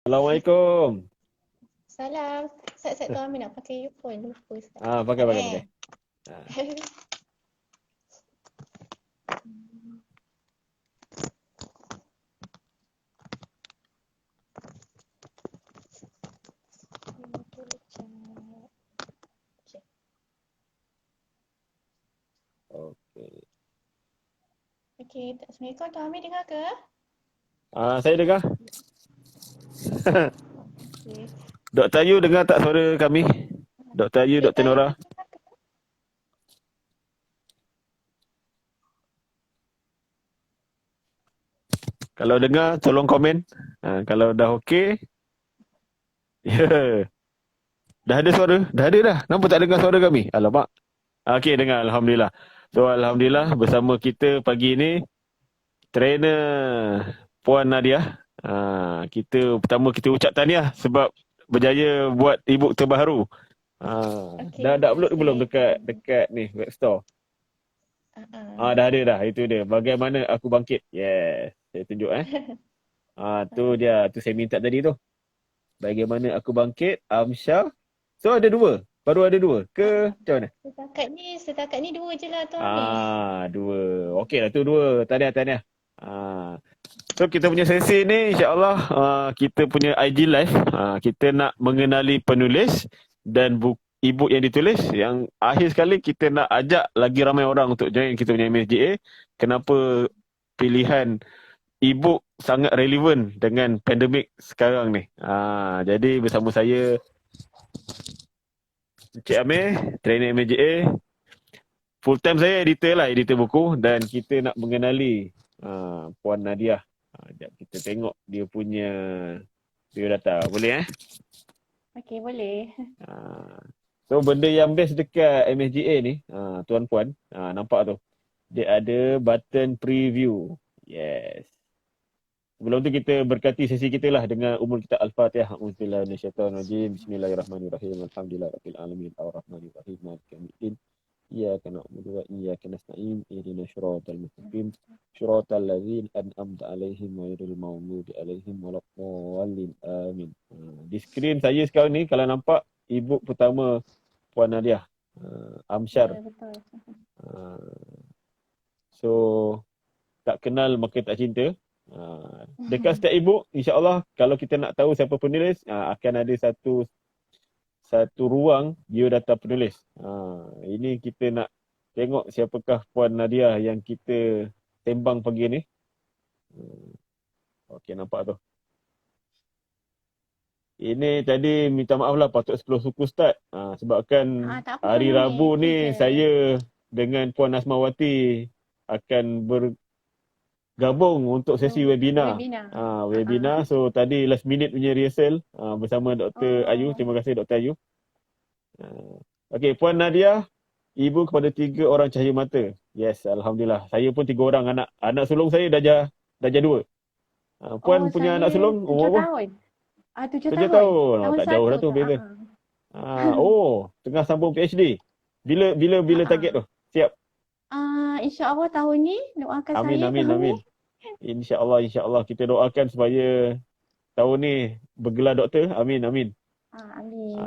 Assalamualaikum. Salam. Sat tu Amin nak pakai earphone. Lupa Ustaz. Pakai. Ah, okey. Okey, Assalamualaikum Tuan Amin dengar ke? Saya dengar. Okey. Dr. Ayu dengar tak suara kami? Dr. Ayu, Dr. Dr. Ayu Nora. dengar ke? Kalau dengar, tolong komen. Kalau dah okey, ya. Dah ada suara? Dah ada dah. Nampak tak dengar suara kami? Alamak. Okey, dengar. Alhamdulillah. So, Alhamdulillah bersama kita pagi ini, trainer Puan Nadia. Pertama kita ucap tahniah sebab berjaya buat e-book terbaru. Okey, Dah terima upload ke kasih. belum dekat ni web store? Dah ada dah. Itu dia. Bagaimana aku bangkit. Yes. Saya tunjuk tu dia. Tu saya minta tadi tu. Bagaimana aku bangkit. Amsyar. So ada dua. Baru ada dua. Ke macam mana? Setakat ni dua je lah Tuan Amin. Dua. Okey lah tu dua. Tahniah. So kita punya sesi ni insyaAllah kita punya IG live. Kita nak mengenali penulis dan e-book yang ditulis. Yang akhir sekali kita nak ajak lagi ramai orang untuk join kita punya MSGA. Kenapa pilihan e-book sangat relevan dengan pandemik sekarang ni. Jadi bersama saya Encik Amir, trainer MSGA. Full time saya editor buku dan kita nak mengenali Puan Nadia. Sekejap kita tengok dia punya biodata. Boleh Okey, boleh. So benda yang best dekat MSGA ni, tuan puan, nampak tu. Dia ada button preview. Yes. Sebelum tu kita berkati sesi kita lah dengan umul kita Al-Fatihah. Auzubillahi minasyaitonirrajim. Bismillahirrahmanirrahim. Alhamdulillahirabbil alamin. Arrahmanirrahim. Maliki yaumiddin. Iyyaka na'budu wa iyyaka nasta'in. Ihdinas siratal mustaqim. Siratal ladzina an'amta 'alaihim ghairil maghdubi 'alaihim waladdallin. Amin. Di skrin saya sekarang ni kalau nampak e-book pertama Puan Nadia, Amsyar. Ya, betul. So tak kenal maka tak cinta. Dekat setiap e-book insya-Allah kalau kita nak tahu siapa penulis, akan ada satu ruang biodata penulis. Ini kita nak tengok siapakah Puan Nadia yang kita sembang pagi ni. Okey, nampak tu. Ini tadi minta maaf lah patut 10 suku start. Sebabkan Tak apa, hari Tuan Amin. Rabu Itu ni je. saya dengan Puan Asmawati akan bergabung untuk sesi webinar. Webinar. So tadi last minute punya rehearsal bersama Dr. Ayu. Terima kasih Dr. Ayu. Okey, Puan Nadia, ibu kepada 3 orang cahaya mata. Yes, Alhamdulillah. Saya pun 3 orang anak. Anak sulung saya dah jadi 2. Puan punya anak sulung umur 7 apa? tahun. 7 7 tahun. tahun. Tahun Tak jauh dah 1 tu beza. Tengah sambung PhD. Bila target tu? Siap. InsyaAllah tahun ni doakan Amin, saya amin, tahun amin. ni. InsyaAllah kita doakan supaya tahun ni bergelar doktor. Amin, amin. Amin.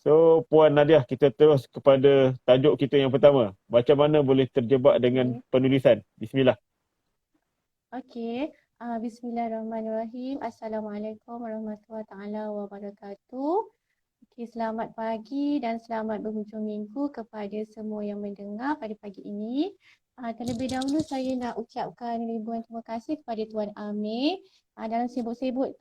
So Puan Nadia, kita terus kepada tajuk kita yang pertama. Macam mana boleh terjebak dengan penulisan? Bismillah. Okey. Bismillahirrahmanirrahim. Assalamualaikum warahmatullahi wabarakatuh. Okey, selamat pagi dan selamat berhujung minggu kepada semua yang mendengar pada pagi ini. Terlebih dahulu saya nak ucapkan ribuan terima kasih kepada Tuan Amir dalam sibuk-sibuk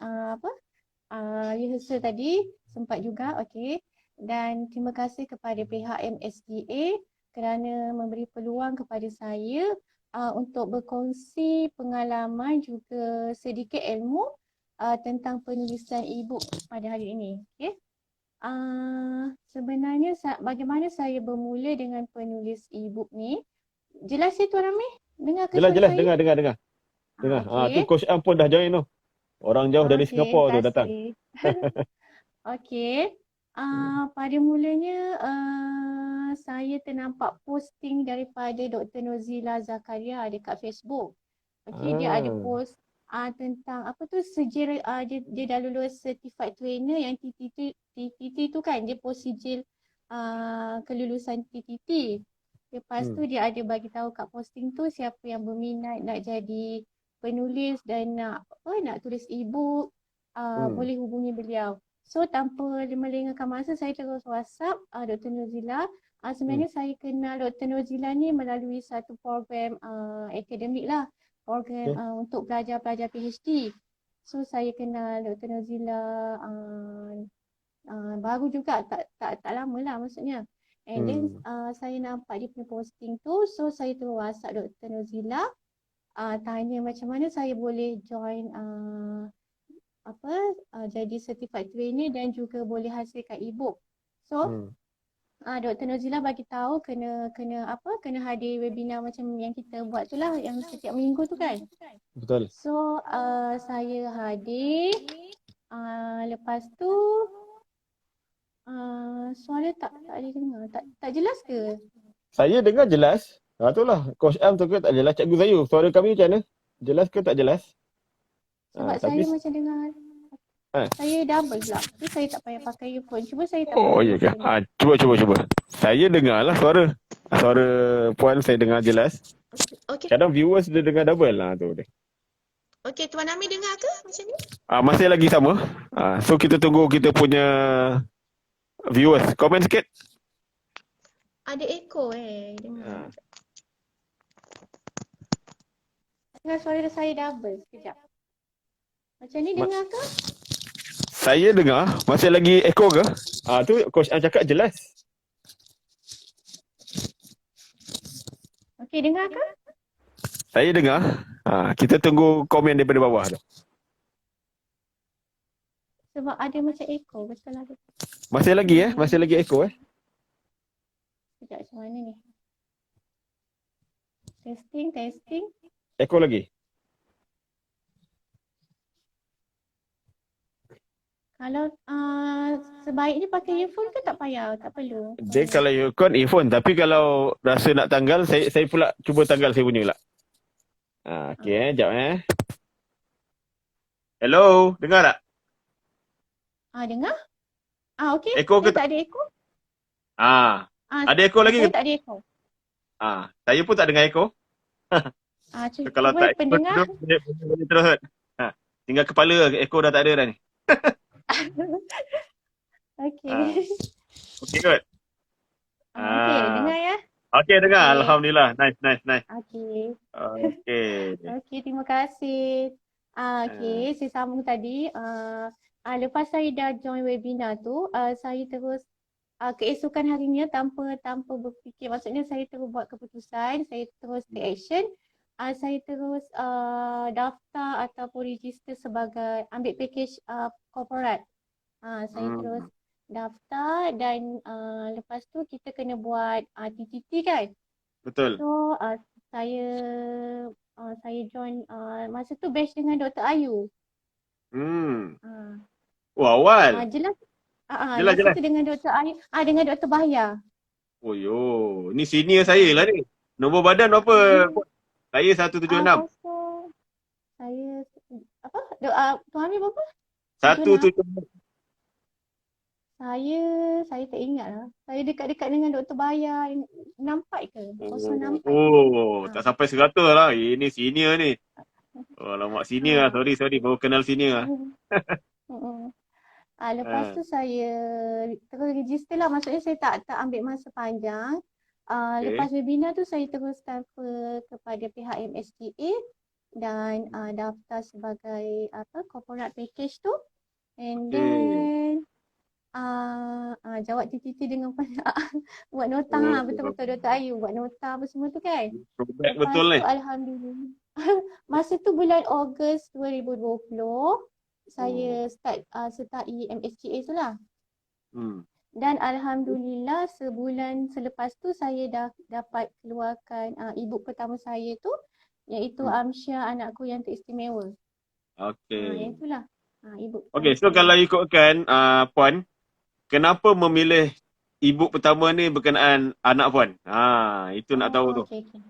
rehearsal tadi sempat juga. Okey. Dan terima kasih kepada pihak MSDA kerana memberi peluang kepada saya untuk berkongsi pengalaman juga sedikit ilmu tentang penulisan e-book pada hari ini. Okay. Sebenarnya bagaimana saya bermula dengan penulis e-book ni? Jelas ya Tuan Amir? Dengar ke suara Jelas, saya? dengar. Okay. Tu Coach Am pun dah join tu. Orang jauh dari Singapura tu datang. Okey. Pada mulanya saya ternampak posting daripada Dr. Nozila Zakaria dekat Facebook. Okey, dia ada post tentang apa tu sijil dia dah lulus certified trainer yang TTT tu kan dia post sijil kelulusan TTT. Lepas tu dia ada bagi tahu kat posting tu siapa yang berminat nak jadi penulis dan nak tulis e-book boleh hubungi beliau. So tanpa melengahkan masa saya terus WhatsApp Dr. Nurzila. Sebenarnya saya kenal Dr. Nurzila ni melalui satu program akademik lah. Program untuk pelajar-pelajar PhD. So saya kenal Dr. Nurzila baru juga tak lama lah maksudnya. And then saya nampak dia punya posting tu, so saya terus WhatsApp Dr. Nurzila tanya macam mana saya boleh join jadi certified trainer dan juga boleh hasilkan e-book. So Dr. Nurzila bagi tahu kena hadir webinar macam yang kita buat tu lah yang setiap minggu tu kan. Betul. So saya hadir. Lepas tu suara tak ada dengar. Tak jelas ke? Saya dengar jelas. Itulah. Coach Am tu ke tak jelas. Cikgu Zayu, suara kami macam mana? Jelas ke tak jelas? Sebab saya macam dengar. Saya double pula. Tapi saya tak payah pakai earphone. Cuba saya tak Oh, ya ke? Cuba. Saya dengar lah suara. Suara puan saya dengar jelas. Okey. Kadang viewers dia dengar double lah tu dia. Okey, Tuan Ami dengar ke macam ni? Masih lagi sama. So kita tunggu kita punya viewers. Komen sikit. Ada echo dengar. Dengar suara saya double. Sekejap. Macam ni dengar ke? Saya dengar. Masih lagi echo ke? Tu Coach Am cakap jelas. Okey, dengar ke? Saya dengar. Kita tunggu komen daripada bawah tu. Sebab ada macam echo. Betul lah. Masih lagi Masih lagi echo Sekejap macam mana ni? Testing. Echo lagi. Kalau sebaiknya pakai earphone ke tak payah? Tak perlu. Dia kalau earphone. Tapi kalau rasa nak tanggal, saya pula cuba tanggal saya punya pula. Okey, sekejap Hello, dengar tak? Dengar? Okey. Echo ke tak ada echo? Ada echo lagi Saya ke? tak ada echo. Saya pun tak dengar echo. Kalau Cuba tak echo pendengar. boleh terus. Tinggal kepala echo dah tak ada dah ni. Okey. Okey kot. Okey, dengar ya. Okey, dengar. Okey. Alhamdulillah. Nice. Okey. Okey. Okey, terima kasih. Okey, saya sambung tadi. Lepas saya dah join webinar tu, saya terus keesokan harinya tanpa berfikir, maksudnya saya terus buat keputusan, saya terus take action. Saya terus daftar ataupun register sebagai ambil package corporate. Saya terus daftar dan lepas tu kita kena buat TTT kan. Betul. So saya join masa tu batch dengan Dr. Ayu. Wah, awal. Jelas. Jelas. Tu dengan Dr. Ayu, dengan Dr. Bahya. Oh yo, ni senior saya lah ni. Nombor badan berapa? Saya 176. Saya apa? Tuan Amir berapa? 176. Saya tak ingat lah. Saya dekat-dekat dengan Dr. Bahya. Nampak ke? Tak sampai 100 lah. Ini senior ni. Alamak, senior lah. Sorry. Baru kenal senior lah. Lepas tu saya terus register lah. Maksudnya saya tak ambil masa panjang. Lepas webinar tu saya terus transfer kepada pihak MSGA dan daftar sebagai corporate package tu. And then jawab TTT dengan buat nota. Betul-betul Dr. Ayu buat nota apa semua tu kan. Betul ni. Alhamdulillah. Masa tu bulan Ogos 2020 saya start MSGA tu lah. Dan alhamdulillah sebulan selepas tu saya dah dapat keluarkan e-book pertama saya tu, iaitu Amsyah Anakku Yang Teristimewa. Okey. Itulah e-book. Okey, so kalau ikutkan Puan, kenapa memilih e-book pertama ni berkenaan anak Puan? Itu nak tahu tu. Okay.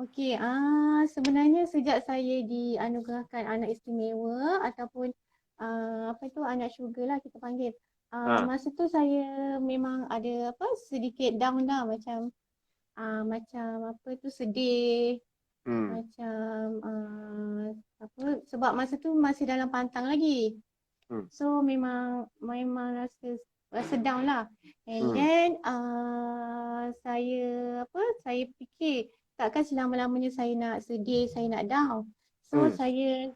Okey, sebenarnya sejak saya dianugerahkan anak istimewa ataupun apa tu anak syurga lah kita panggil. Ha. Masa tu saya memang ada apa sedikit down lah macam apa tu sedih, Hmm. macam apa sebab masa tu masih dalam pantang lagi. Hmm. So memang rasa down lah. And Hmm. then saya fikir takkan selama-lamanya saya nak sedih, saya nak down. So Hmm.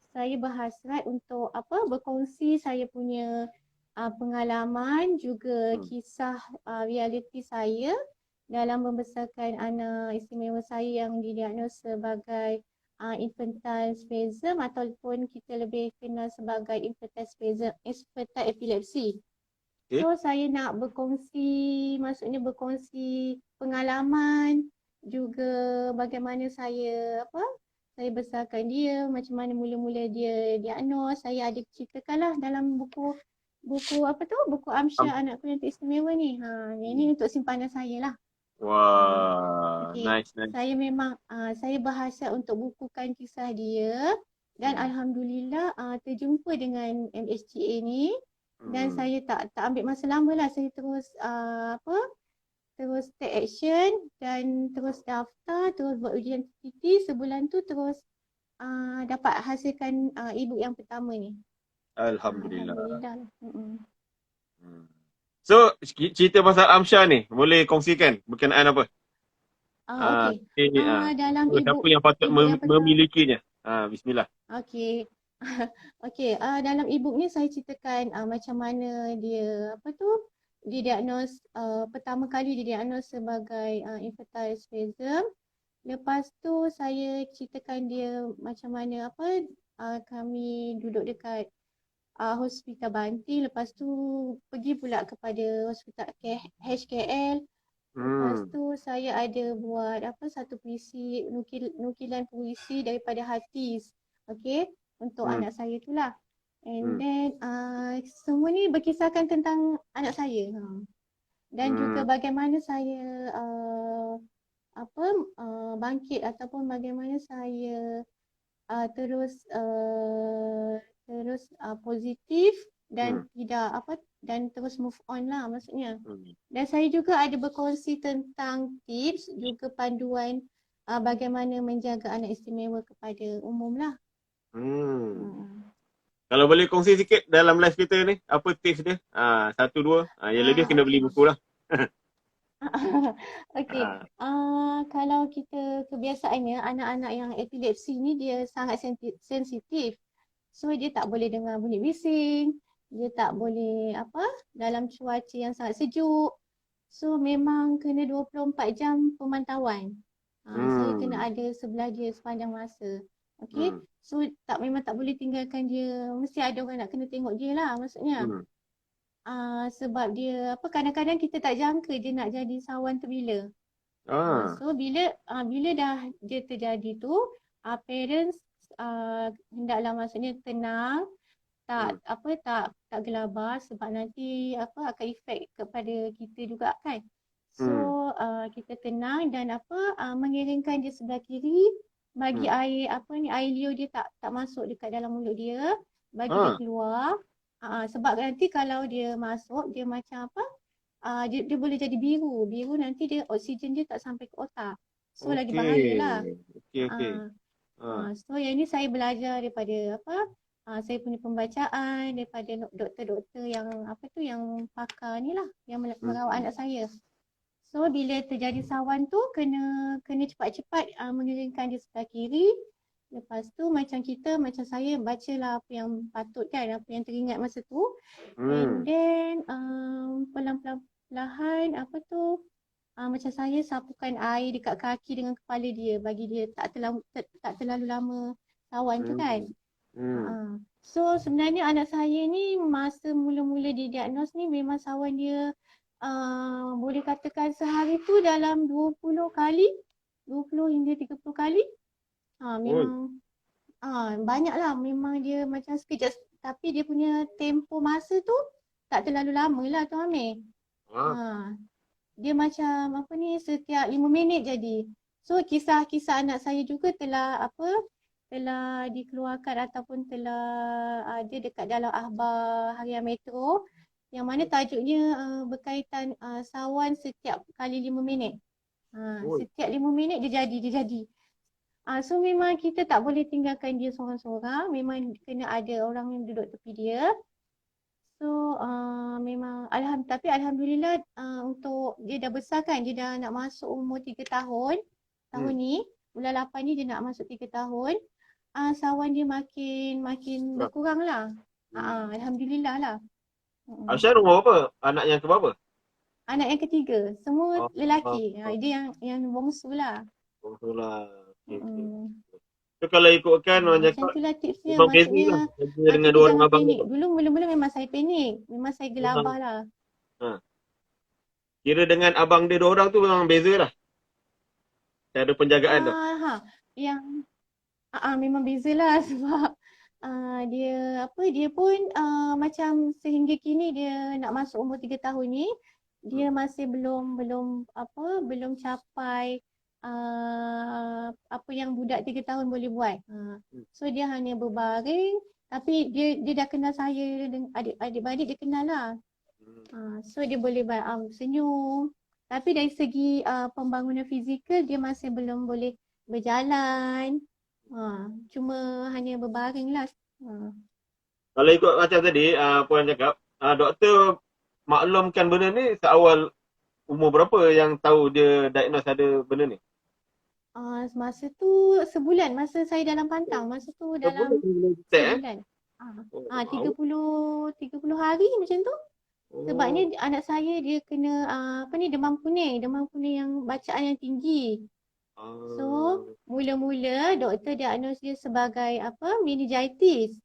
saya berhasrat untuk berkongsi saya punya pengalaman juga Hmm. kisah realiti saya dalam membesarkan anak istimewa saya yang didiagnos sebagai infantile spasm ataupun kita lebih kenal sebagai infantile spasm, infantile epilepsy. Okay. So saya nak maksudnya berkongsi pengalaman juga bagaimana saya besarkan dia, macam mana mula-mula dia diagnos. Saya ada ceritakanlah dalam buku buku Amsyar Anakku yang Teristimewa ni. Ini untuk simpanan saya lah. Wah, Okey, nice. saya berhasrat untuk bukukan kisah dia dan alhamdulillah terjumpa dengan MHTA ni dan saya tak ambil masa lama lah, saya terus terus take action dan terus daftar, terus buat ujian TTT, sebulan tu terus dapat hasilkan e-book yang pertama ni. Alhamdulillah. Alhamdulillah. So, cerita pasal Amsyar ni, boleh kongsikan berkenaan apa? Okey. Ini, Dalam siapa e-book yang patut yang pertama. memilikinya? Bismillah. Okey. Okey, dalam e-book ni saya ceritakan macam mana dia didiagnos pertama kali didiagnos sebagai infantile spasm. Lepas tu saya ceritakan dia macam mana kami duduk dekat Hospital Banting, lepas tu pergi pula kepada Hospital HKL. Lepas tu saya ada buat satu puisi, nukilan puisi daripada Hatis. Okey, untuk anak saya tu lah. And then semua ni berkisahkan tentang anak saya. Dan juga bagaimana saya bangkit ataupun bagaimana saya terus positif dan dan terus move on lah maksudnya. Dan saya juga ada berkongsi tentang tips juga panduan bagaimana menjaga anak istimewa kepada umum lah. Kalau boleh kongsi sikit dalam live kita ni, apa tips dia? Satu, dua. Yang lebih kena beli buku lah. Okey. Kalau kita kebiasaannya anak-anak yang epilepsi ni dia sangat sensitif. So dia tak boleh dengar bunyi bising, dia tak boleh dalam cuaca yang sangat sejuk. So memang kena 24 jam pemantauan. Saya kena ada sebelah dia sepanjang masa. Okey. So memang tak boleh tinggalkan dia. Mesti ada orang nak kena tengok dia lah maksudnya. Sebab dia kadang-kadang kita tak jangka dia nak jadi sawan tu bila. So bila dah dia terjadi tu, parents hendaklah maksudnya tenang, tak gelabah sebab nanti akan efek kepada kita juga kan. So kita tenang dan mengiringkan dia sebelah kiri, bagi air air liur dia tak masuk dekat dalam mulut dia, bagi dia keluar. Sebab nanti kalau dia masuk dia macam dia boleh jadi biru. Biru nanti dia oksigen dia tak sampai ke otak. So lagi bahayalah. Okey. So yang ni saya belajar daripada saya punya pembacaan daripada doktor-doktor yang yang pakar ni lah yang merawat anak saya. So bila terjadi sawan tu kena cepat-cepat mengiringkan dia sebelah kiri. Lepas tu macam saya bacalah apa yang patut kan, apa yang teringat masa tu. And then perlahan-lahan macam saya sapukan air dekat kaki dengan kepala dia bagi dia tak terlalu lama sawan tu kan. So sebenarnya anak saya ni masa mula-mula didiagnos ni memang sawan dia boleh katakan sehari tu dalam 20 kali, 20 hingga 30 kali. Memang banyaklah, memang dia macam sekejap tapi dia punya tempoh masa tu tak terlalu lama lah Tuan Amir. Dia macam setiap 5 minit jadi. So kisah-kisah anak saya juga telah dikeluarkan ataupun telah ada dekat dalam akhbar harian Metro yang mana tajuknya berkaitan sawan setiap kali 5 minit. Setiap 5 minit dia jadi. So memang kita tak boleh tinggalkan dia seorang-seorang, memang kena ada orang yang duduk tepi dia. So memang tapi alhamdulillah untuk dia dah besar kan, dia dah nak masuk umur 3 tahun. Tahun ni, bulan 8 ni dia nak masuk 3 tahun. Sawan dia makin berkurang lah. Alhamdulillah lah. Aisyah umur apa? Anak yang keberapa? Anak yang ketiga, semua lelaki. oh. Dia yang bongsu lah. Itulah. Okay. Mm. So kalau ikutkan orang Macam cakap itulah tipsnya. memang beza Maksudnya lah beza dengan kita dua orang jangan abang panik. tu. Dulu mula-mula memang saya panik. Memang saya gelabah lah. Kira dengan abang dia 2 orang tu memang beza lah. Cara penjagaan tu. Yang memang beza lah sebab dia pun macam sehingga kini dia nak masuk umur 3 tahun ni, dia masih belum capai apa yang budak 3 tahun boleh buat. So dia hanya berbaring, tapi dia dah kenal saya, adik-adik dia kenal lah. So dia boleh senyum. Tapi dari segi pembangunan fizikal dia masih belum boleh berjalan. Cuma hanya berbaring lah. Kalau ikut macam tadi, Puan cakap, doktor maklumkan benda ni seawal umur berapa yang tahu dia diagnose ada benda ni? Masa tu sebulan, masa saya dalam pantang, masa tu dalam sebulan. 30 hari macam tu. Sebabnya anak saya dia kena demam kuning yang bacaan yang tinggi. So mula-mula doktor diagnose dia sebagai meningitis.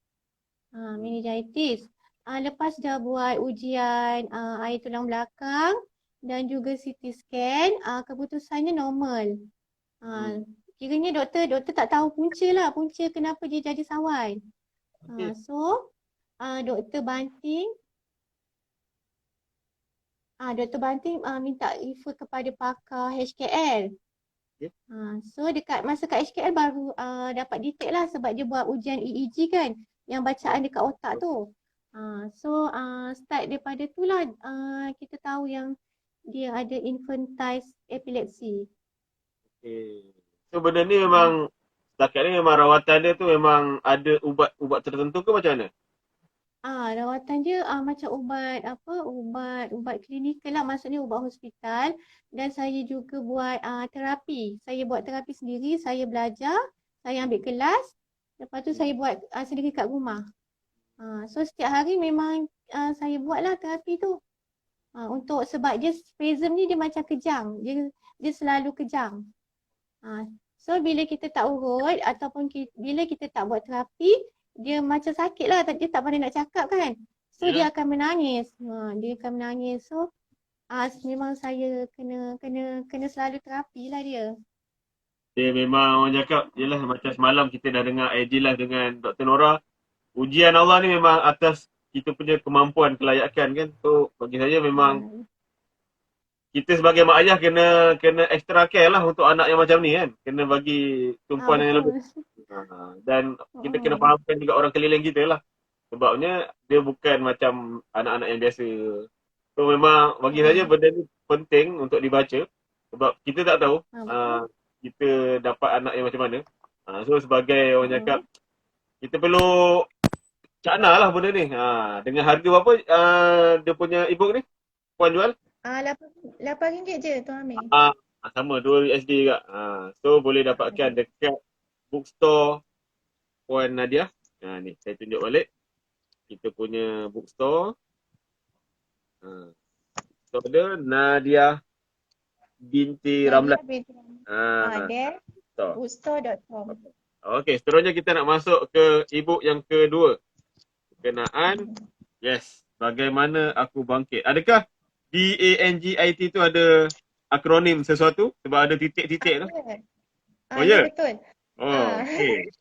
Meningitis. Lepas dah buat ujian air tulang belakang dan juga CT scan, keputusannya normal. Kiranya doktor tak tahu punca kenapa dia jadi sawan. So doktor banting minta refer kepada pakar HKL. So masa kat HKL baru dapat detect lah sebab dia buat ujian EEG kan, yang bacaan dekat otak tu. So start daripada tu lah kita tahu yang dia ada infantile epilepsy. So benda ni memang setakat ni memang rawatan dia tu memang ada ubat tertentu ke macam mana? Rawatan dia macam ubat klinikal lah, maksudnya ubat hospital. Dan saya juga buat terapi. Saya buat terapi sendiri, saya belajar, saya ambil kelas. Lepas tu saya buat sendiri kat rumah. So setiap hari memang saya buatlah terapi tu. Sebab dia spasm ni dia macam kejang. Dia selalu kejang. So bila kita tak urut ataupun bila kita tak buat terapi, dia macam sakit lah, dia tak pandai nak cakap kan. So dia akan menangis. So memang saya kena selalu terapi lah dia. Dia memang orang cakap, yelah macam semalam kita dah dengar Aidilah dengan Dr. Nora. Ujian Allah ni memang atas kita punya kemampuan, kelayakan kan. So bagi saya memang kita sebagai mak ayah kena extra care lah untuk anak yang macam ni kan. Kena bagi tumpuan yang lebih. Dan kita kena fahamkan juga orang keliling kita lah. Sebabnya dia bukan macam anak-anak yang biasa. So memang bagi saya benda ni penting untuk dibaca. Sebab kita tak tahu kita dapat anak yang macam mana. So sebagai orang cakap, kita perlu cakna lah benda ni. Dengan harga berapa dia punya e-book ni? Puan jual? RM8 je Tuan Amir. Sama, $2 juga. So boleh dapatkan dekat bookstore Puan Nadia. Ni saya tunjuk balik. Kita punya bookstore. So ada Nadia binti Ramlan. Bookstore.com. Okey, seterusnya kita nak masuk ke e-book yang kedua. Berkenaan, bagaimana aku bangkit. Adakah DANGIT tu ada akronim sesuatu? Sebab ada titik-titik tu. Ya betul. Okey.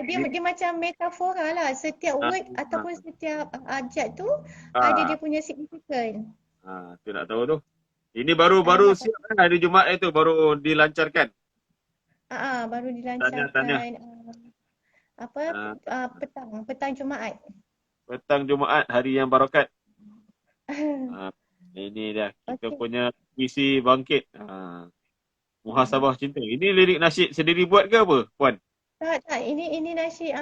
Dia macam metafora lah. Setiap word ataupun setiap abjad tu ada dia punya signifikan. Tu nak tahu tu. Ini baru siap kan hari Jumaat itu baru dilancarkan. Baru Tahniah. dilancarkan apa Ah, petang Jumaat. petang Jumaat, hari yang barakat. Ah, ini dia kita Okey. punya visi bangkit. Muhasabah cinta. Ini lirik nasyid sendiri buat ke apa, Puan? Tak, ini nasyid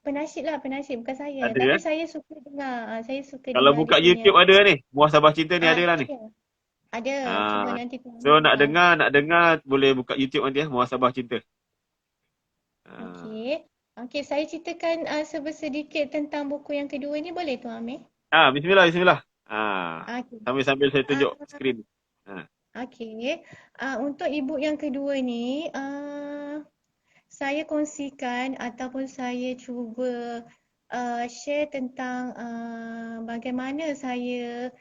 penasyid lah, penasyid bukan saya. Ada Tapi eh? saya suka Kalau dengar dia buka punya. YouTube ada ni. Muhasabah cinta ni ada Ni lah ni. ada. Ada, cuba Ah, nanti tuan so nak dengar. dengar boleh buka YouTube nanti ya, Muhasabah cinta. Ah, Okey. Okey, saya ceritakan sedikit tentang buku yang kedua ni boleh Tuan Amir? bismillah. Ah, Okey. sambil saya Ah, tunjuk skrin. Ah, okey. Untuk ibu yang kedua ni, saya kongsikan ataupun saya cuba share tentang bagaimana saya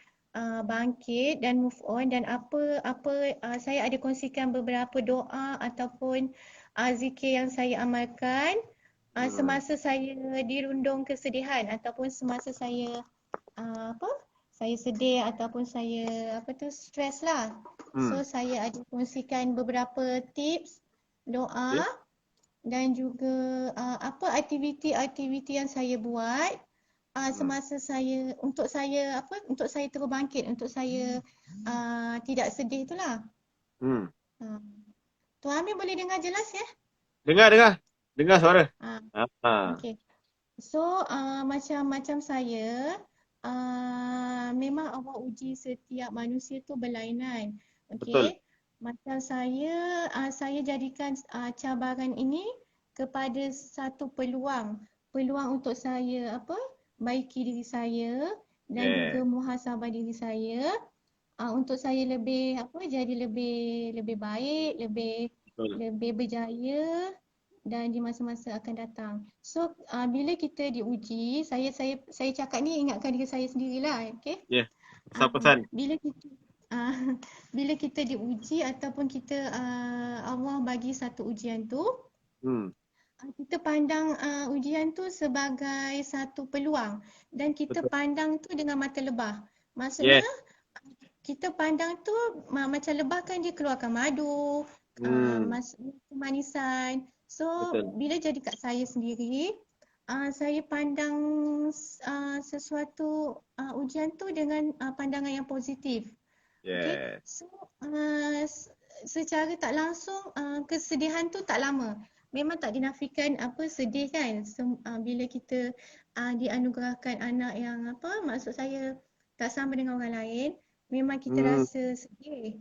bangkit dan move on dan apa apa saya ada kongsikan beberapa doa ataupun zikir yang saya amalkan hmm, semasa saya dirundung kesedihan ataupun semasa saya apa saya sedih ataupun saya apa tu stres lah. hmm. So saya ada kongsikan beberapa tips doa Okay. dan juga apa aktiviti-aktiviti yang saya buat Hmm. semasa untuk saya terus bangkit untuk saya tidak sedih itulah. Hmm. Uh, Tuan Amir boleh dengar jelas ya? Dengar. Dengar suara. Uh, Ah, okay. So macam saya memang Allah uji setiap manusia tu berlainan. betul. Okey. Macam saya jadikan cabaran ini kepada satu peluang. Peluang untuk saya baiki diri saya dan Yeah, juga muhasabah diri saya untuk saya jadi lebih lebih baik, lebih betul. lebih berjaya dan di masa-masa akan datang. So bila kita diuji, saya cakap ni ingatkan diri saya sendirilah, okey? Yeah, Uh, pesan-pesan. bila kita uh, bila kita diuji ataupun kita Allah bagi satu ujian tu, Hmm. kita pandang ujian tu sebagai satu peluang dan kita Betul. pandang tu dengan mata lebah. Maksudnya Yes. kita pandang tu macam lebah kan dia keluarkan madu, Hmm. kemanisan. So Betul. bila jadi kat saya sendiri, saya pandang sesuatu ujian tu dengan pandangan yang positif. Okay, Yes. so secara tak langsung kesedihan tu tak lama. Memang tak dinafikan sedih kan bila kita dianugerahkan anak yang maksud saya tak sama dengan orang lain. Memang kita Hmm. rasa sedih.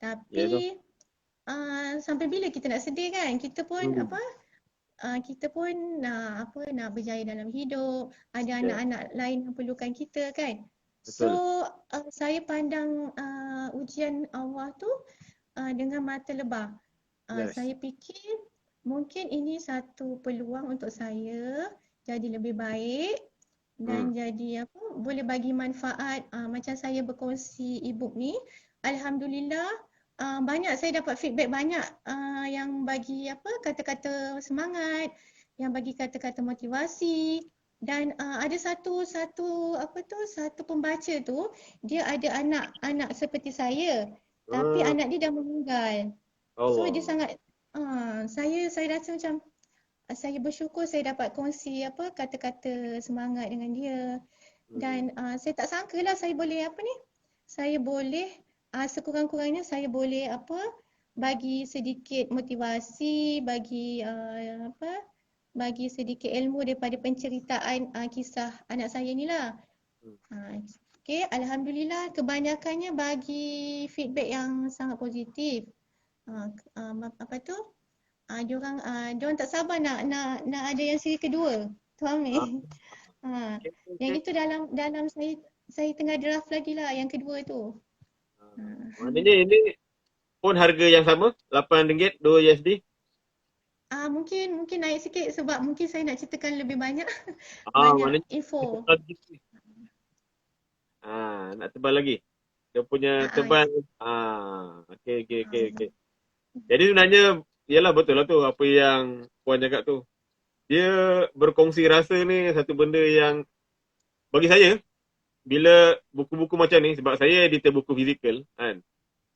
Ya tu. Tapi sampai bila kita nak sedih kan? Hmm. Kita pun nak berjaya dalam hidup. Ada Yeah. anak-anak lain yang perlukan kita kan? So Betul. saya pandang ujian Allah tu dengan mata lebah. Yes. Saya fikir mungkin ini satu peluang untuk saya jadi lebih baik Hmm. dan jadi boleh bagi manfaat macam saya berkongsi e-book ni. Alhamdulillah banyak saya dapat feedback banyak yang bagi kata-kata semangat, yang bagi kata-kata motivasi dan ada satu pembaca tu dia ada anak seperti saya tapi Hmm. anak dia dah meninggal. So dia Allah. sangat saya rasa macam saya bersyukur saya dapat kongsi kata-kata semangat dengan dia Hmm. dan saya tak sangka lah saya boleh saya boleh sekurang-kurangnya saya boleh bagi sedikit motivasi bagi sedikit ilmu daripada penceritaan kisah anak saya ni lah. Hmm. Okay, alhamdulillah kebanyakannya bagi feedback yang sangat positif. Apa tu? Diorang tak sabar nak ada yang siri kedua. Tuan Ah, Amir. okay, Yang okay. itu dalam saya tengah draft lagi lah yang kedua tu. Maknanya ini pun harga yang sama, RM8, 2 USD. Mungkin naik sikit sebab mungkin saya nak ceritakan lebih banyak banyak Maknanya info. tebal sikit. Nak tebal lagi. Dia punya Ya. tebal. Okay. Jadi sebenarnya, ialah betul lah tu apa yang Puan cakap tu. Dia berkongsi rasa ni satu benda yang bagi saya, bila buku-buku macam ni, sebab saya editor buku fizikal kan.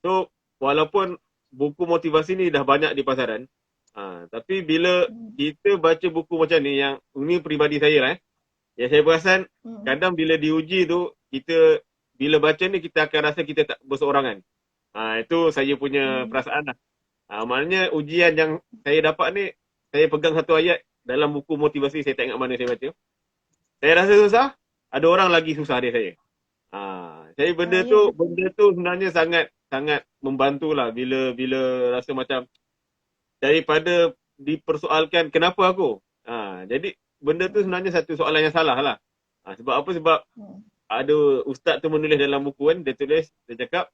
So, walaupun buku motivasi ni dah banyak di pasaran. Tapi bila kita baca buku macam ni, yang ini peribadi saya lah, yang saya perasan kadang bila diuji tu, kita bila baca ni kita akan rasa kita tak berseorangan. Itu saya punya perasaan lah. Maknanya ujian yang saya dapat ni, saya pegang satu ayat dalam buku motivasi, saya tak ingat mana saya baca. Saya rasa susah, ada orang lagi susah dari saya. Saya benda tu sebenarnya sangat membantu lah bila rasa macam daripada dipersoalkan kenapa aku. Jadi benda tu sebenarnya satu soalan yang salah lah. Sebab apa? Sebab ada ustaz tu menulis dalam buku kan, dia tulis, dia cakap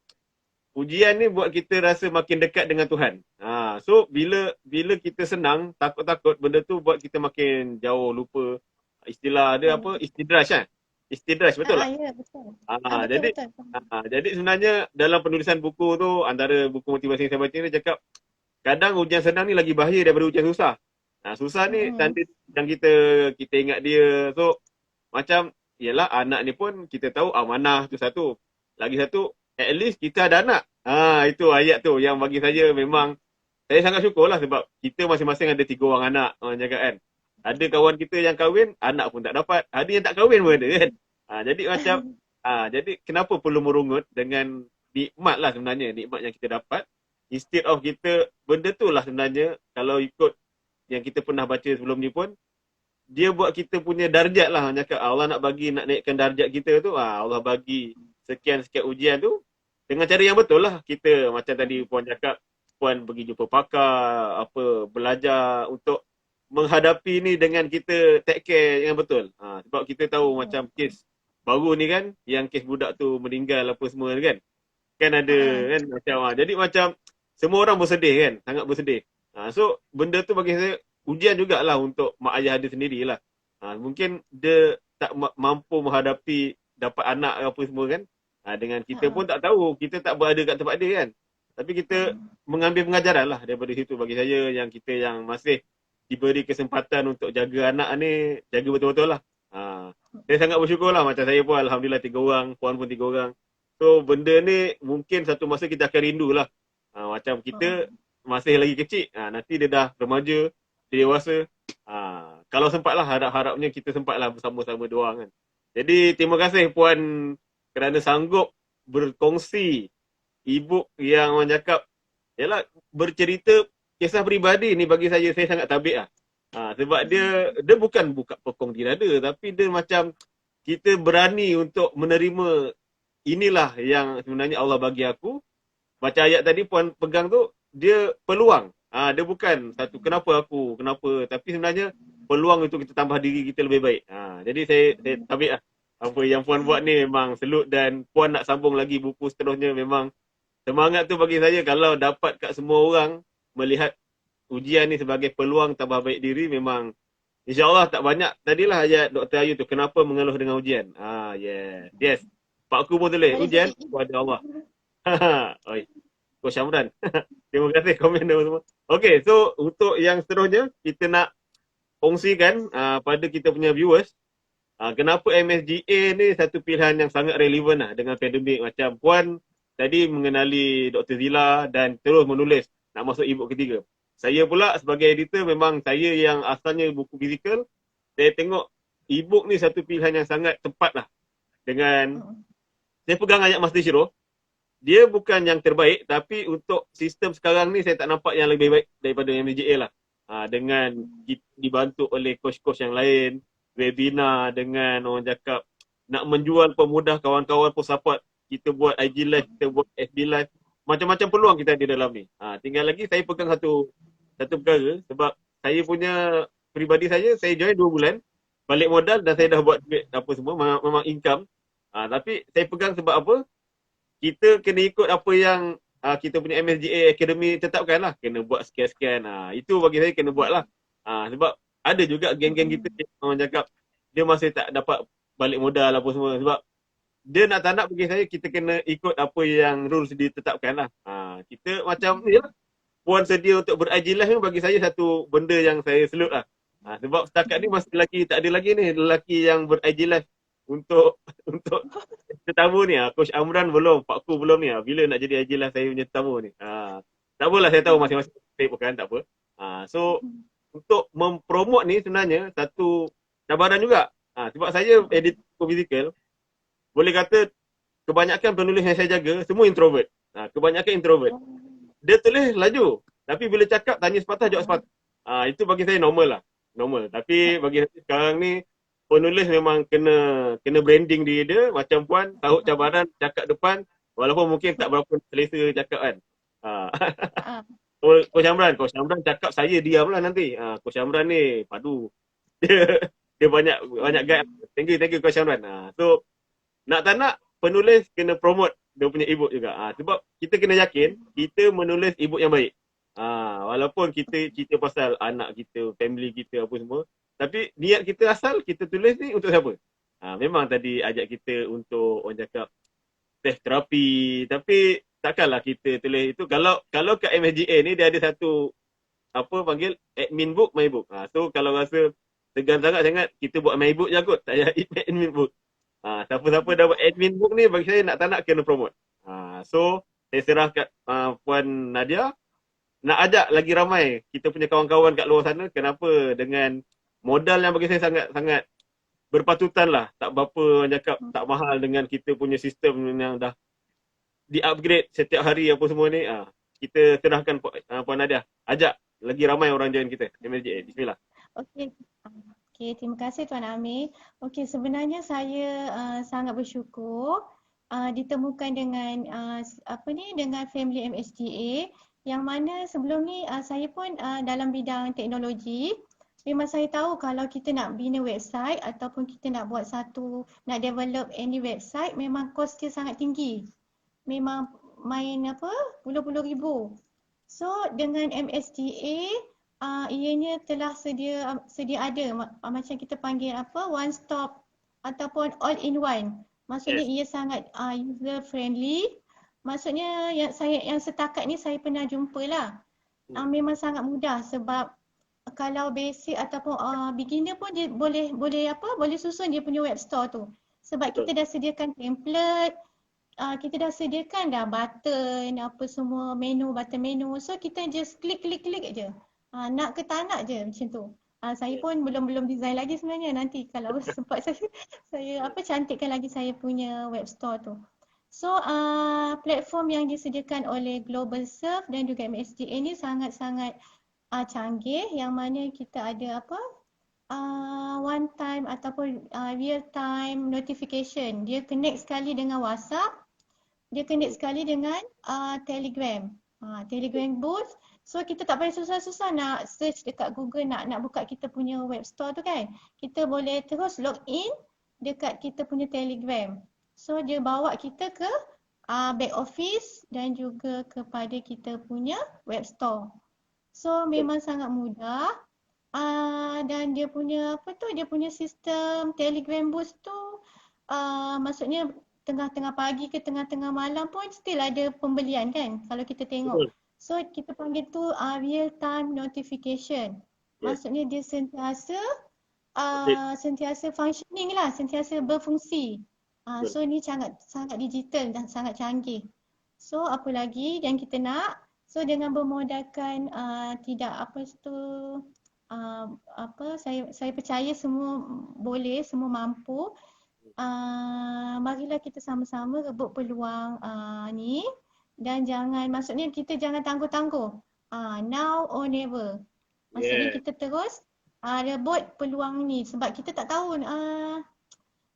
ujian ni buat kita rasa makin dekat dengan Tuhan. So bila kita senang, takut-takut, benda tu buat kita makin jauh, lupa istilah dia apa? Istidraj kan? Istidraj, betul tak? Ya, betul. Jadi Betul. jadi sebenarnya dalam penulisan buku tu, antara buku motivasi yang saya baca ni cakap, kadang ujian senang ni lagi bahaya daripada ujian susah. Susah ni tanda yang kita ingat dia. So macam, yelah, anak ni pun kita tahu amanah tu satu. Lagi satu, at least kita ada anak. Itu ayat tu yang bagi saya memang, saya sangat syukur lah sebab kita masing-masing ada 3 orang anak, orang cakap kan. Ada kawan kita yang kahwin, anak pun tak dapat. Ada yang tak kahwin pun ada kan. Jadi macam, jadi kenapa perlu merungut dengan nikmat lah sebenarnya, nikmat yang kita dapat. Instead of kita, benda tu lah sebenarnya, kalau ikut yang kita pernah baca sebelum ni pun, dia buat kita punya darjat lah. Cakap Allah nak naikkan darjat kita tu, Allah bagi sekian-sekian ujian tu dengan cara yang betul lah. Kita macam tadi Puan cakap, Puan pergi jumpa pakar, belajar untuk menghadapi ni dengan kita take care yang betul. Sebab kita tahu macam kes baru ni kan, yang kes budak tu meninggal apa semua kan. Kan ada kan macam jadi macam semua orang bersedih kan, sangat bersedih. So benda tu bagi saya ujian jugalah untuk mak ayah dia sendirilah. Mungkin dia tak mampu menghadapi dapat anak apa semua kan. Dengan kita pun tak tahu, kita tak berada kat tempat dia kan. Tapi kita mengambil pengajaran lah daripada situ. Bagi saya yang kita yang masih diberi kesempatan untuk jaga anak ni, jaga betul-betul lah. Saya sangat bersyukur lah. Macam saya pun Alhamdulillah 3 orang, Puan pun 3 orang. So benda ni mungkin satu masa kita akan rindu lah. Macam kita masih lagi kecil, nanti dia dah remaja, dia dewasa. Kalau sempat lah, harap-harapnya kita sempat lah bersama-sama 2 orang kan. Jadi terima kasih Puan kerana sanggup berkongsi e-book yang orang cakap, yalah, bercerita kisah peribadi ni. Bagi saya sangat tabik lah. Sebab dia bukan buka pokong di dada, tapi dia macam kita berani untuk menerima inilah yang sebenarnya Allah bagi aku. Macam ayat tadi Puan pegang tu, dia peluang. Dia bukan satu kenapa, tapi sebenarnya peluang untuk kita tambah diri kita lebih baik. Jadi saya tabik lah. Apa yang Puan buat ni memang selut, dan Puan nak sambung lagi buku seterusnya. Memang semangat tu bagi saya, kalau dapat kat semua orang melihat ujian ni sebagai peluang tambah baik diri, memang insyaAllah tak banyak. Tadilah ayat Dr. Ayu tu, kenapa mengeluh dengan ujian. Yes. Pak Ku pun tulis, ujian kepada Allah. Oi, Coach Amran. Terima kasih komen dia semua. Okay, so untuk yang seterusnya, kita nak kongsikan pada kita punya viewers, kenapa MSGA ni satu pilihan yang sangat relevan lah dengan pandemik. Macam Puan tadi mengenali Dr. Zila dan terus menulis nak masuk e-book ketiga. Saya pula sebagai editor, memang saya yang asalnya buku fizikal, saya tengok e-book ni satu pilihan yang sangat tepat lah. Dengan saya pegang ayat Master Shiro, dia bukan yang terbaik, tapi untuk sistem sekarang ni saya tak nampak yang lebih baik daripada MSGA lah. Dengan dibantu oleh coach-coach yang lain, webinar, dengan orang cakap nak menjual pemudah kawan-kawan pun support. Kita buat IG live, kita buat FB live, macam-macam peluang kita ada dalam ni. Tinggal lagi saya pegang satu perkara, sebab saya punya peribadi saya join 2 bulan, balik modal dan saya dah buat duit apa semua, memang income. Tapi saya pegang sebab apa? Kita kena ikut apa yang kita punya MSGA Academy tetapkan lah. Kena buat sekian-sekian. Itu bagi saya kena buat lah. Sebab ada juga geng-geng kita yang orang cakap dia masih tak dapat balik modal apa semua. Sebab dia nak tak nak, bagi saya kita kena ikut apa yang rules ditetapkan lah. Kita macam ni lah. Puan sedia untuk ber-IG live ni bagi saya satu benda yang saya salute lah. Sebab setakat ni masih lagi tak ada lagi ni lelaki yang ber-IG live untuk tetamu ni. Coach Amran belum, Pak Ku belum ni. Bila nak jadi IG live saya punya tetamu ni. Tak apalah, saya tahu masing-masing bukan, tak apa. So untuk mempromot ni sebenarnya satu cabaran juga. Sebab saya edit physical, boleh kata kebanyakan penulis yang saya jaga semua introvert. Kebanyakan introvert. Dia tulis laju, tapi bila cakap tanya sepatah jawab sepatah. Itu bagi saya normal lah. Normal. Tapi bagi saya sekarang ni penulis memang kena branding diri dia. Macam Puan tahu cabaran cakap depan, walaupun mungkin tak berapa selesa cakap kan. Ah, Coach Amran cakap saya diam lah nanti. Coach Amran ni padu. Dia banyak guide. Thank you Coach Amran. So nak tak nak penulis kena promote dia punya ebook juga. Sebab kita kena yakin kita menulis ebook yang baik. Walaupun kita cerita pasal anak kita, family kita apa semua, tapi niat kita asal kita tulis ni untuk siapa? Memang tadi ajak kita untuk orang cakap test terapi, tapi takkanlah kita tulis itu. Kalau kat MSGA ni dia ada satu apa panggil admin book, my book. So kalau rasa segan sangat kita buat my book je kot, tak payah admin book. Siapa-siapa dapat admin book ni bagi saya nak tak nak kena promote. So saya serah kat Puan Nadia nak ajak lagi ramai kita punya kawan-kawan kat luar sana. Kenapa dengan modal yang bagi saya sangat-sangat berpatutan lah, tak berapa orang cakap tak mahal dengan kita punya sistem yang dah di-upgrade setiap hari apa semua ni. Kita serahkan Puan Nadia, ajak lagi ramai orang join kita MSGA. Bismillah. Okey. Okey, terima kasih Tuan Amir. Okey, sebenarnya saya sangat bersyukur ditemukan dengan dengan family MSGA yang mana sebelum ni saya pun dalam bidang teknologi. Memang saya tahu kalau kita nak bina website ataupun kita nak buat nak develop any website, memang kos dia sangat tinggi. Memang main puluh-puluh ribu. So dengan MSGA ianya telah sedia ada macam kita panggil one stop ataupun all in one. Maksudnya ia sangat user friendly. Maksudnya yang setakat ni saya pernah jumpa lah. Memang sangat mudah sebab kalau basic ataupun beginner pun dia boleh susun dia punya web store tu. Sebab kita dah sediakan template, kita dah sediakan dah button, apa semua button menu. So kita just klik aje. Nak ke tak nak je macam tu. Saya pun belum design lagi sebenarnya, nanti kalau sempat saya cantikkan lagi saya punya web store tu. So platform yang disediakan oleh Global Surf dan juga MSGA ni sangat-sangat canggih, yang mana kita ada one time ataupun real time notification. Dia connect sekali dengan WhatsApp, dia connect sekali dengan Telegram. Telegram booth. So kita tak payah susah-susah nak search dekat Google nak buka kita punya web store tu kan. Kita boleh terus log in dekat kita punya Telegram. So dia bawa kita ke back office dan juga kepada kita punya web store. So memang sangat mudah. Dan dia punya dia punya sistem Telegram boost tu maksudnya tengah-tengah pagi ke tengah-tengah malam pun still ada pembelian kan kalau kita tengok. So kita panggil tu real time notification. Maksudnya dia sentiasa functioning lah, sentiasa berfungsi. So ni sangat digital dan sangat canggih. So apa lagi yang kita nak? So dengan bermodalkan saya percaya semua boleh, semua mampu. Marilah kita sama-sama rebut peluang ni dan maksudnya kita jangan tangguh-tangguh. Now or never. Maksudnya kita terus rebut peluang ni sebab kita tak tahu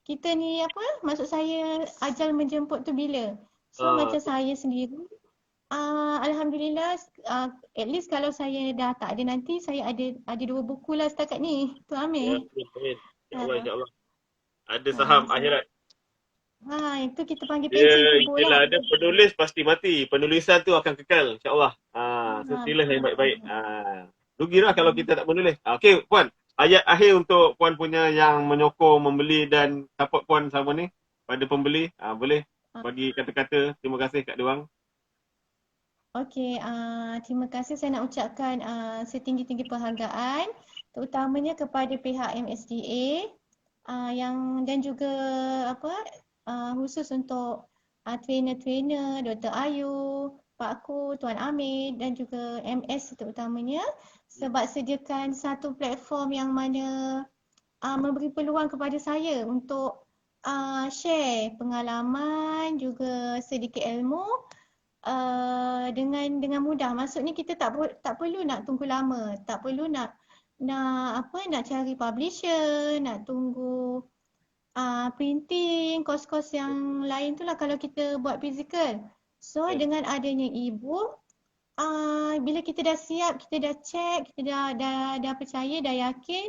kita ni maksud saya ajal menjemput tu bila. So macam saya sendiri alhamdulillah at least kalau saya dah tak ada nanti saya ada 2 buku lah setakat ni. Tu Amir. InsyaAllah. Ada saham akhirat. Itu kita panggil pensi kubur lah. Ada penulis pasti mati. Penulisan tu akan kekal insyaAllah. So tulis yang baik-baik. Rugilah kalau kita tak menulis. Okey Puan, ayat akhir untuk Puan punya yang menyokong, membeli dan support Puan sama ni pada pembeli. Boleh bagi kata-kata terima kasih kat diorang. Okey, terima kasih saya nak ucapkan setinggi-tinggi penghargaan terutamanya kepada pihak MSGA dan juga khusus untuk trainer-trainer Dr. Ayu, Pak aku, Tuan Amir dan juga MS terutamanya sebab sediakan satu platform yang mana memberi peluang kepada saya untuk share pengalaman juga sedikit ilmu dengan mudah. Maksudnya kita tak perlu nak tunggu lama, tak perlu nak cari publisher, nak tunggu printing, kos-kos yang lain tu lah kalau kita buat physical. So Betul. dengan adanya e-book, bila kita dah siap, kita dah check, kita dah percaya, dah yakin,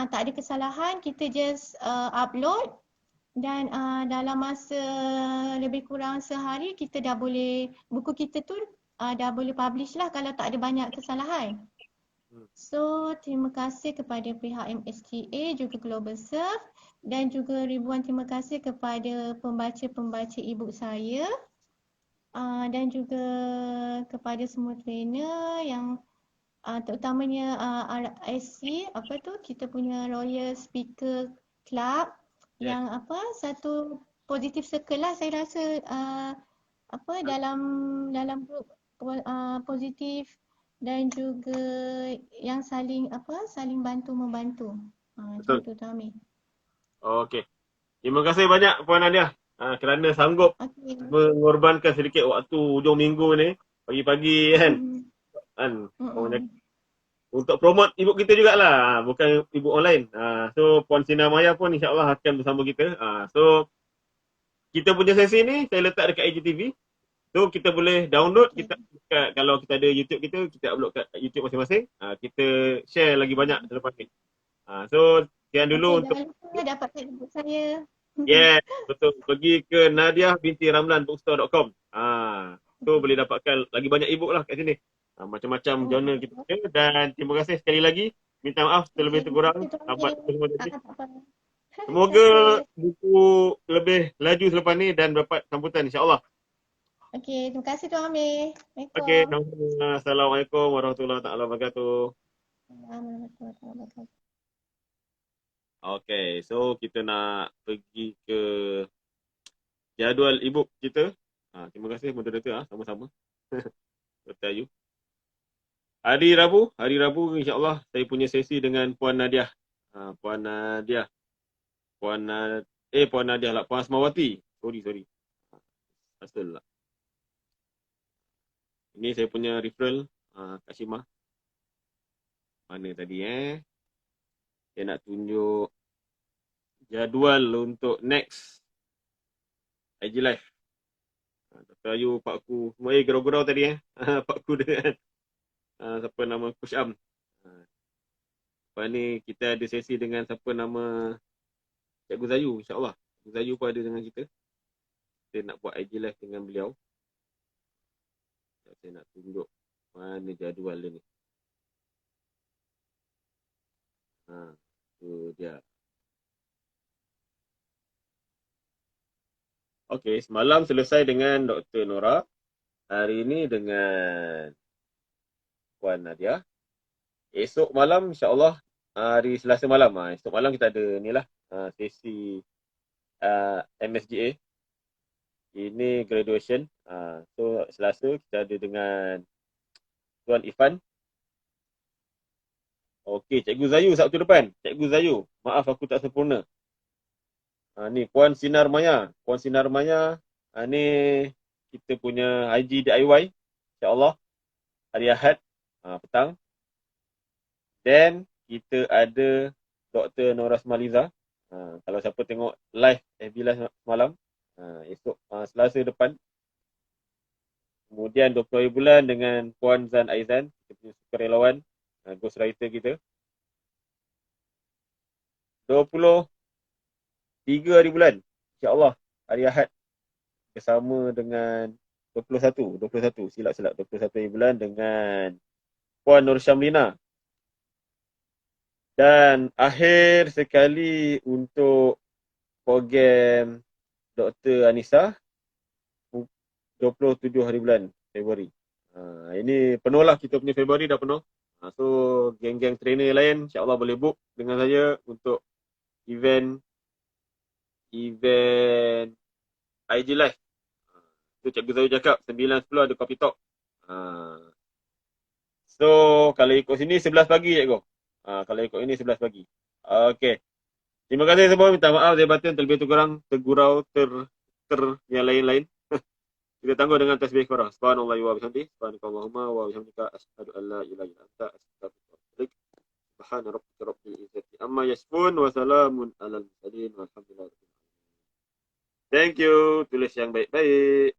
tak ada kesalahan, kita just upload dan dalam masa lebih kurang sehari kita dah boleh, buku kita tu dah boleh publish lah kalau tak ada banyak kesalahan. So, terima kasih kepada pihak MSTA juga Global Surf dan juga ribuan terima kasih kepada pembaca-pembaca e-book saya dan juga kepada semua trainer yang terutamanya RSC, apa tu, kita punya Royal Speaker Club Yes. yang satu positive circle lah saya rasa dalam grup positif dan juga yang saling bantu membantu. Macam Betul. tu Tami. Okey. Terima kasih banyak Puan Nadia kerana sanggup Okey. mengorbankan sedikit waktu hujung minggu ni, pagi-pagi kan. Untuk promote e-book kita jugalah, bukan e-book online. So Puan Sinar Maya pun insya-Allah akan bersama kita. So kita punya sesi ni saya letak dekat IGTV. So kita boleh download, kita kalau kita ada YouTube kita upload kat YouTube masing-masing. Kita share lagi banyak selepas ni. So sekian dulu untuk Jangan lupa dapatkan e-book saya. yes, betul. Pergi ke nadiah.binti.ramlan.bookstore.com. So boleh dapatkan lagi banyak e-book lah kat sini. Macam-macam jurnal kita ada. Dan terima kasih sekali lagi. Minta maaf terlebih terkurang. Buat semua tadi. Semoga buku lebih laju selepas ni dan dapat sambutan insya-Allah. Okey, terima kasih Tuan Amir. Okey, Assalamualaikum. Assalamualaikum warahmatullahi taala wabarakatuh. Okey, so kita nak pergi ke jadual e-book kita. Terima kasih moderator sama-sama. Dr. Ayu. Hari Rabu insya-Allah saya punya sesi dengan Puan Nadia. Puan Nadia. Puan Nadia lah, Puan Asmawati. Sorry. Asal lah. Ini saya punya referral Kak Syimah. Mana tadi Saya nak tunjuk jadual untuk next IG Live. Dr. Ayu, Pak Ku, semua gerau-gerau tadi Pak Ku dengan siapa nama Coach Am. Lepas ni kita ada sesi dengan siapa nama Cikgu Zayu, insya-Allah. Cikgu Zayu pun ada dengan kita. Kita nak buat IG Live dengan beliau. Saya nak tunjuk mana jadual dia ni. Tu dia. Okey, semalam selesai dengan Dr. Nora. Hari ini dengan Puan Nadia. Esok malam insya-Allah hari Selasa malam. Esok malam kita ada ni lah sesi MSGA. Ini graduation. So Selasa kita ada dengan Tuan Ifan. Okey, Cikgu Zayu Sabtu depan. Cikgu Zayu, maaf aku tak sempurna. Ni Puan Sinar Maya. Puan Sinar Maya, ni kita punya IG DIY. InsyaAllah hari Ahad petang. Dan kita ada Dr. Nora Smaliza. Kalau siapa tengok live FB Live semalam, esok Selasa depan. Kemudian 20 hari bulan dengan Puan Zan Aizan, kita punya sukarelawan, ghostwriter kita. 23 hari bulan, insya-Allah hari Ahad bersama dengan 21 silap 21 hari bulan dengan Puan Nur Syamlina. Dan akhir sekali untuk program Dr. Anissa 27 hari bulan Februari. Ini penuh lah, kita punya Februari dah penuh. So geng-geng trainer lain insya-Allah boleh book dengan saya untuk event IG Live. Tu Cikgu Zahir cakap 9.10 ada coffee talk. So, kalau ikut sini 11 pagi cikgu. Kalau ikut ini 11 pagi. Okey. Terima kasih semua. Minta maaf saya batin terlebih kurang tergurau yang lain-lain. Kita tangguh dengan tasbih korang. Subhanallah wa bihamdih. Subhanakallahumma wa bihamdika. Asyhadu an la ilaha illa anta astaghfiruka wa atubu ilaik. Subhana rabbika rabbil izzati amma yasifun wa salamun alal mursalin walhamdulillahi rabbil alamin. Thank you. Tulis yang baik-baik.